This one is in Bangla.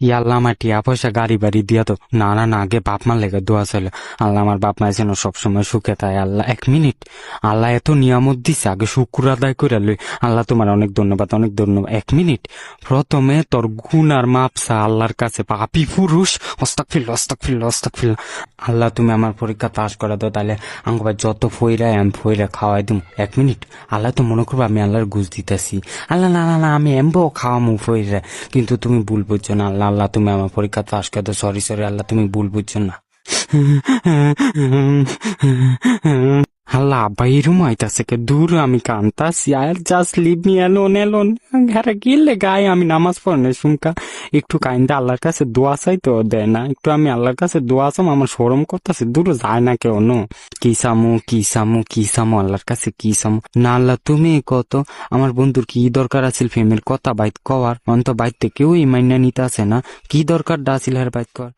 ইয়া আল্লাহ আমার টিয়া পয়সা গাড়ি বাড়ি দিয়া তো। না না না, আগে বাপ মার লেগে দোয়া ছিল। আল্লাহ আমার বাপ মা যেন সবসময় সুখে থাকে। আল্লাহ 1 মিনিট, আল্লাহ এত নিয়ামত দিছে, আগে শুক্র আদায় করে লই। আল্লাহ তোমার অনেক ধন্যবাদ, অনেক ধন্যবাদ। 1 মিনিট, প্রথমে তোর গুণ আর মাপসা আল্লাহর কাছে, পাপী পুরুষ। অস্তাগফিরুল্লাহ, অস্তাগফিরুল্লাহ, অস্তাগফিরুল্লাহ। আল্লাহ তুমি আমার পরীক্ষা পাস করে দাও, তাহলে আঙ্গবার যত ফইরাই আমি ফইরা খাওয়াই দিম। 1 মিনিট, আল্লাহ তো মনে করবো আমি আল্লাহর ঘুষ দিতেছি। আল্লাহ না না না, আমি এমবো খাওয়ামু ফইরা, কিন্তু তুমি ভুল বুঝছো না। আল্লাহ আল্লাহ তুমি আমার পরীক্ষা পাস করে দাও। সরি সরি আল্লাহ, তুমি ভুল বুঝছো না। আল্লাহ আব্বা এরম আইতাছে কে দূর, আমি কান্তাছি। আর just leave me alone alone. ঘরে গেলে গায়ে আমি নামাজ পড়নে শুনকা একটু কাইন্দা আল্লাহর কাছে দোয়া চাই তো দেয় না। একটু আমি আল্লাহর কাছে দোয়া চাম, আমার শরম করতেছে। দূর যায় না কেউ। নো কি সামু কি সামু কি সামু, আল্লাহর কাছে কি সামু। না আল্লাহ তুমি কত, আমার বন্ধুর কি দরকার আছিল ফেমের কথা বাইত কওয়ার, অন্ত বাইতে কেউই মাইনা নিতে আছে না। কি দরকার ডা আছিল হের বাইত কর।